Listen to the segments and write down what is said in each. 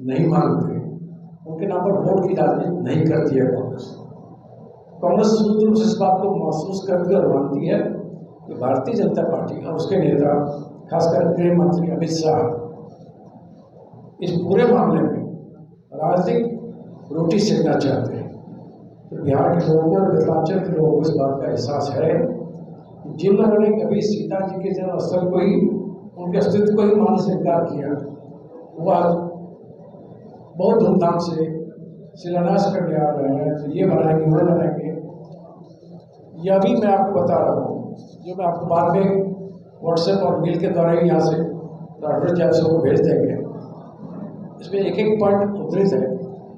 नहीं मानते, उनके नाम पर वोट की राजनीति नहीं करती है कांग्रेस। कांग्रेस शुद्ध रूप से इस बात को महसूस करती और मानती है कि भारतीय जनता पार्टी और उसके नेता, खासकर गृह मंत्री अमित शाह, इस पूरे मामले में राजनीतिक रोटी सेकना चाहते हैं। तो बिहार के लोगों को और मिथिलांचल के लोगों को इस बात का एहसास है कि जिन लोगों ने कभी सीता जी के जन्मस्थल को ही, उनके अस्तित्व को ही मानने से इनकार किया, वो आज बहुत धूमधाम से शिलान्यास करने आ रहे हैं, तो ये बनाएंगे वो बनाएंगे। यह भी मैं आपको बता रहा हूँ, जो मैं आपको बाद में व्हाट्सएप और मेल के द्वारा ही यहाँ से राष्ट्रीय जैसे को भेज देंगे। इसमें एक एक पॉइंट उद्धृत है,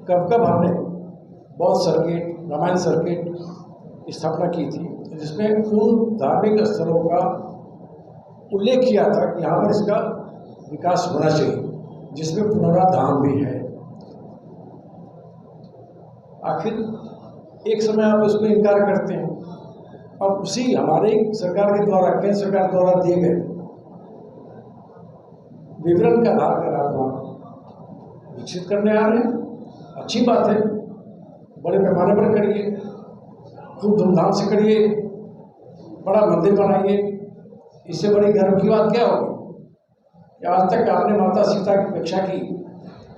कब कब हमने बौद्ध सर्किट, रामायण सर्किट की स्थापना की थी, जिसमें उन धार्मिक स्थलों का उल्लेख किया था कि यहाँ पर इसका विकास होना चाहिए, जिसमें पुनौरा धाम भी है। आखिर एक समय आप उसमें इनकार करते हैं, और उसी हमारे सरकार के द्वारा, केंद्र सरकार द्वारा दिए गए विवरण का आधार पर आप विकसित करने आ रहे हैं। अच्छी बात है, बड़े पैमाने पर करिए, खूब धूमधाम से करिए, बड़ा मंदिर बनाइए। इससे बड़ी गर्व की बात क्या होगी कि आज तक आपने माता सीता की उपेक्षा की,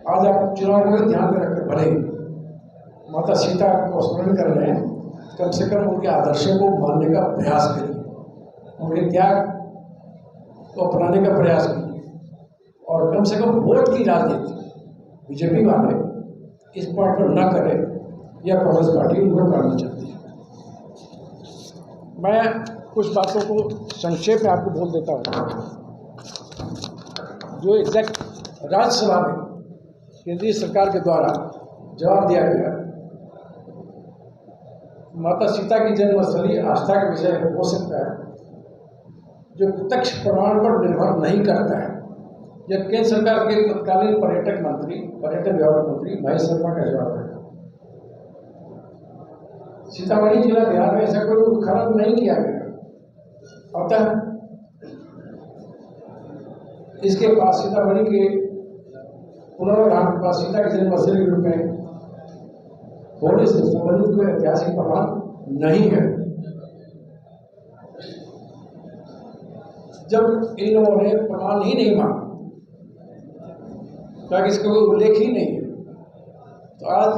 आज आप चुनाव में ध्यान में रखकर भले माता सीता को स्मरण कर रहे हैं, कम से कम उनके आदर्शों को मानने का प्रयास करिए, उनके त्याग को अपनाने का प्रयास कीजिए, और कम से कम वोट की राजनीति बीजेपी वाले इस पॉइंट पर न करें, या कांग्रेस पार्टी उनको करना चाहती है। मैं कुछ बातों को संक्षेप में आपको बोल देता हूँ। जो एग्जैक्ट राज्यसभा में केंद्रीय सरकार के द्वारा जवाब दिया गया, माता सीता की जन्मस्थली आस्था के विषय हो सकता है, जो प्रत्यक्ष प्रमाण पर निर्भर नहीं करता है। जब केंद्र सरकार के तत्कालीन पर्यटन विभाग मंत्री महेश शर्मा का जवाब है, सीतामढ़ी जिला बिहार में ऐसा कोई उत्खनन नहीं किया गया, अतः इसके पास सीतामढ़ी के पुनौरा धाम के पास सीता के जन्मस्थली के रूप में होने से संबंधित कोई ऐतिहासिक प्रमाण नहीं है। जब इन लोगों ने प्रमाण ही नहीं मांगा, ताकि इसका कोई उल्लेख ही नहीं है, तो आज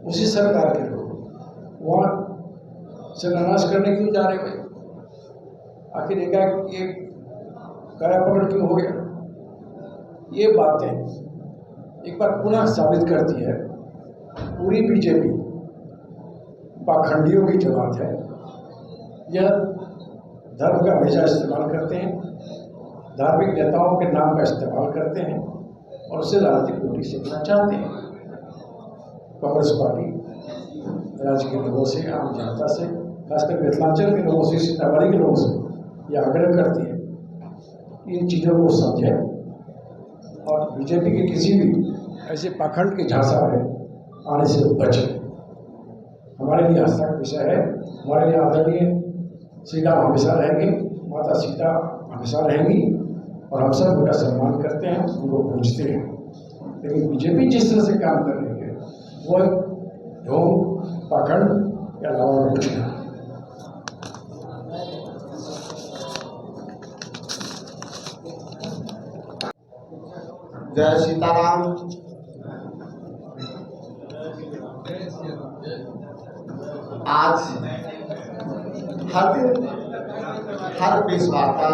उसी सरकार के लोग वहाँ शिलान्यास करने क्यों जा रहे हैं? आखिर एकाएक ये कायापलट क्यों हो गया? ये बातें एक बार पुनः साबित करती है पूरी बीजेपी पाखंडियों की जमात है। यह धर्म का हमेशा इस्तेमाल करते हैं, धार्मिक नेताओं के नाम का इस्तेमाल करते हैं, और उससे राजनीतिक रोटी सेकना चाहते हैं। कांग्रेस पार्टी राज्य के लोगों से, आम जनता से, खासकर मिथिलांचल के लोगों से, सीतामढ़ी के लोगों से यह आग्रह करती है कि इन चीज़ों को समझें और बीजेपी के किसी भी ऐसे पाखंड के झांसा में आने से बचें। हमारे लिए आस्था का विषय है, हमारे लिए आदरणीय श्री राम हमेशा रहेंगे, माता सीता हमेशा रहेंगी, और हम सब उनका सम्मान करते हैं, उनको पूजते हैं। लेकिन बीजेपी जिस तरह से काम कर रही है, वह ढोंग, पाखंड के अलावा कुछ नहीं। जय सीताराम। आज हर दिन हर प्रेस वार्ता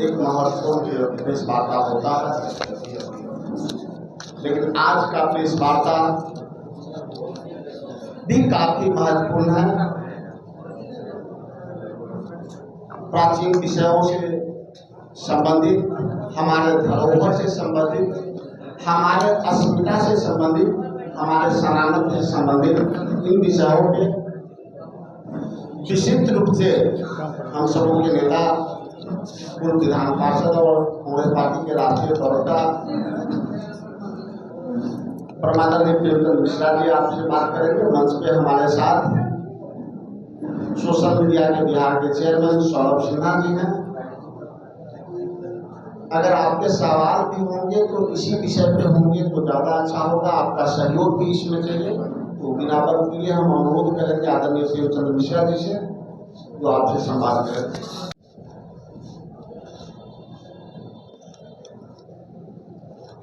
एक महत्वपूर्ण प्रेस वार्ता होता है, लेकिन आज का प्रेस वार्ता भी काफी महत्वपूर्ण है। प्राचीन विषयों से संबंधित, हमारे धरोहर से संबंधित, हमारे अस्मिता से संबंधित, हमारे सनातन से संबंधित इन विषयों पे विशिष्ट रूप से हम सबों के नेता, पूर्व विधान पार्षद और कांग्रेस पार्टी के राष्ट्रीय प्रवक्ता परमादरणीय प्रियंकर मिश्रा जी आपसे बात करेंगे। मंच पे हमारे साथ सोशल मीडिया के बिहार के चेयरमैन सौरभ सिन्हा जी हैं। अगर आपके सवाल भी होंगे तो इसी विषय पे होंगे तो ज़्यादा अच्छा होगा। आपका सहयोग भी इसमें चाहिए। तो बिना वक्त के लिए हम अनुरोध करेंगे आदरणीय प्रेमचंद मिश्रा जी से, जो आपसे संवाद करें।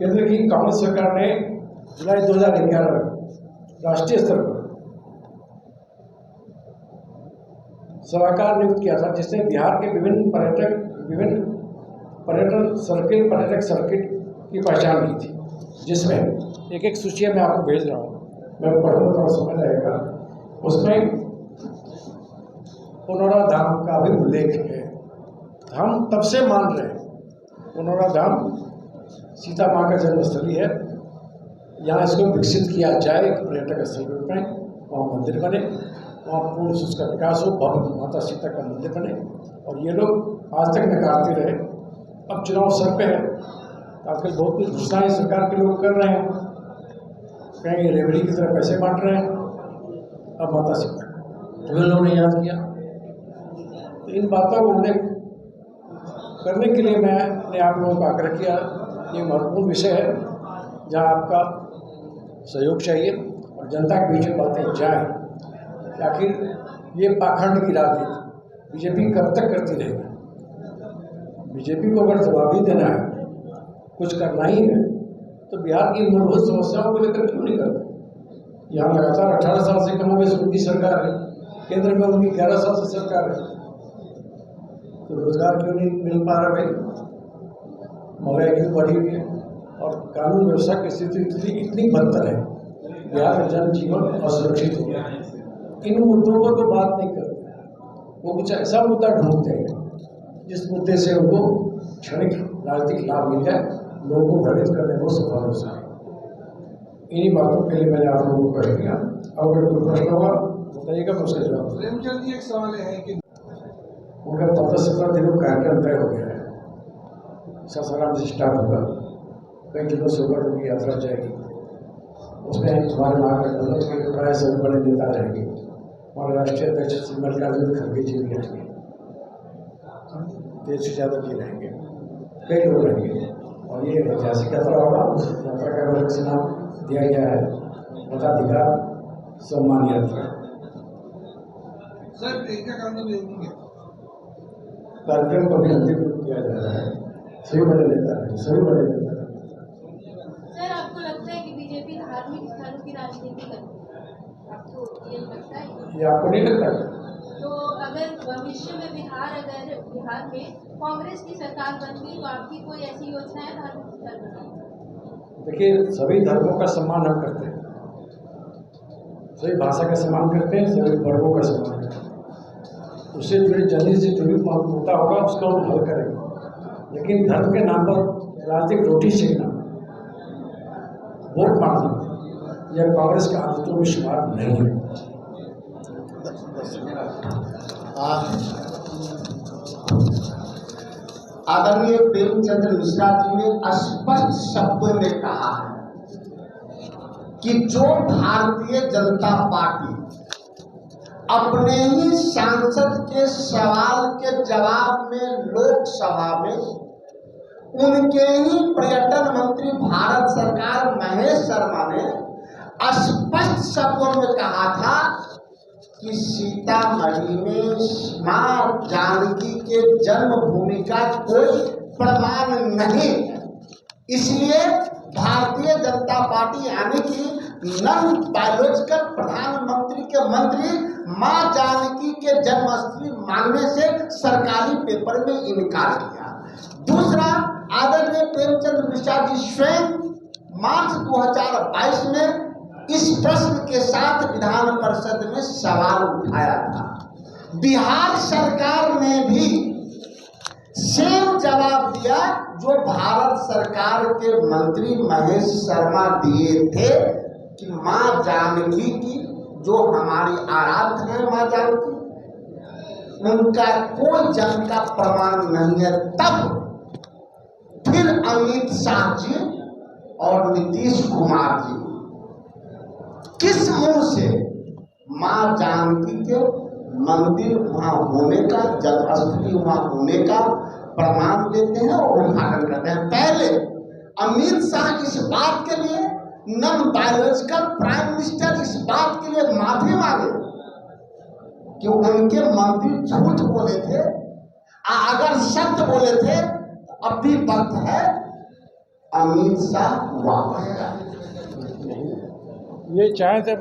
केंद्र की कांग्रेस सरकार ने जुलाई 2011 में राष्ट्रीय स्तर पर सलाहकार नियुक्त किया था, जिसने बिहार के विभिन्न पर्यटक सर्किट की पहचान की थी, जिसमें एक एक सूचियाँ मैं आपको भेज रहा हूँ, मैं पढ़ूँगा, थोड़ा समय लगेगा। उसमें पुनौरा धाम का भी उल्लेख है। हम तब से मान रहे हैं पुनौरा धाम सीता माँ का जन्मस्थली है, यहाँ इसको विकसित किया जाए एक पर्यटक स्थल के रूप में, वहाँ मंदिर बने, वहाँ पूर्ण उसका विकास हो, भव्य माता सीता का मंदिर बने। और ये लोग आज तक नकारते रहे। अब चुनाव सर पे है, आजकल बहुत कुछ घोषणाएं सरकार के लोग कर रहे हैं, कहीं रेवड़ी की तरह पैसे बांट रहे हैं। अब माता सीता तुम्हें लोगों ने याद किया, तो इन बातों को उल्लेख करने के लिए मैंने आप लोगों को आग्रह किया। ये महत्वपूर्ण विषय है जहाँ आपका सहयोग चाहिए और जनता के बीच में बातें जाएँ। आखिर ये पाखंड की राजनीति बीजेपी कब तक करती रहेगी? बीजेपी को अगर जवाब ही देना है, कुछ करना ही है, तो बिहार की मूलभूत समस्याओं को लेकर क्यों नहीं करते? यहाँ लगातार 18 साल से कम में उनकी सरकार है, केंद्र में उनकी 11 साल से सरकार है, तो रोजगार क्यों नहीं मिल पा रहा भाई? महंगाई क्यों बढ़ी हुई है और कानून व्यवस्था की स्थिति इतनी बदतर है, बिहार में जनजीवन असुरक्षित हो गया। इन मुद्दों पर वो बात नहीं करते, वो कुछ ऐसा मुद्दा ढूंढते हैं जिस मुद्दे से उनको क्षणिक राजनीतिक लाभ मिल जाए, लोगों को भ्रमित करने को सफल हो सके। इन्हीं बातों के लिए मैंने आप लोगों को कह दिया। अब अगर कोई प्रश्न होगा बताइएगा, मैं उसका जवाब। प्रेमचंद जी, एक सवाल है कि उनका 15-17 दिनों का कार्यक्रम तय हो गया है। सासाराम से स्टार्ट होगा, कई दिनों से ऊपर उनकी यात्रा जाएगी। उसमें हमारे महागठबंधन के प्राय सभी बड़े नेता रहेंगे। हमारे राष्ट्रीय अध्यक्ष श्री मल्लिकार्जुन खड़गे जी भी रहेंगे, 13 यादव जी रहेंगे, कई लोग रहेंगे। और ये ऐतिहासिक यात्रा होगा। उस यात्रा का अलग से नाम दिया गया है मताधिकार सम्मान यात्रा। सर प्रियंका गांधी भी कार्यक्रम को भी अंतिम रूप दिया जा रहा है। सभी बड़े नेता हैं, सभी बड़े नेता हैं। सर, आपको लगता है कि बीजेपी धार्मिक स्थलों की राजनीति करती है? आपको ये लगता है? ये आपको नहीं लगता? तो अगर भविष्य में बिहार में कांग्रेस की सरकार बनती तो आपकी कोई ऐसी योजना है धार्मिक स्थल बनाने? देखिए, सभी धर्मों का सम्मान हम करते हैं, सभी भाषा का सम्मान करते हैं, सभी वर्गों का सम्मान करते हैं। उससे जुड़ी जल्दी से जुड़ी मुद्दा होगा, उसका हम हल करेंगे। लेकिन धर्म के नाम पर राजनीतिक रोटी सेकना, वोट मांगना, यह कांग्रेस के आदतों में शुमार नहीं है। आदरणीय प्रेमचंद मिश्रा जी ने स्पष्ट शब्दों में कहा है कि जो भारतीय जनता पार्टी अपने ही सांसद के सवाल के जवाब में लोकसभा में उनके ही पर्यटन मंत्री भारत सरकार महेश शर्मा ने स्पष्ट शब्दों में कहा था कि सीतामढ़ी में मां जानकी के जन्मभूमि का कोई प्रमाण नहीं है, इसलिए भारतीय जनता पार्टी यानी कि नॉन बायोलॉजिकल प्रधानमंत्री के मंत्री मां जानकी के जन्मस्थली मानने से सरकारी पेपर में इनकार किया। दूसरा, आदरणीय प्रेमचंद मिश्रा जी स्वयं मार्च 2022 में इस प्रश्न के साथ विधान परिषद में सवाल उठाया था। बिहार सरकार ने भी सेम जवाब दिया जो भारत सरकार के मंत्री महेश शर्मा दिए थे कि मां जानकी की, जो हमारी आराध्य है मां जानकी, उनका कोई जन्म का प्रमाण नहीं है। तब फिर अमित शाह जी और नीतीश कुमार जी किस मुंह से मां जानकी के मंदिर वहां होने का, जन्मस्थली वहां होने का प्रमाण देते हैं और उद्घाटन करते हैं। पहले अमित शाह इस बात के लिए, नॉन बायोलॉजिकल प्राइम मिनिस्टर इस बात के लिए माफी मांगे कि उनके मंत्री झूठ बोले थे। अगर सत्य बोले थे अब भी वक्त है अमित शाह वापस जाए। ये चाहे थे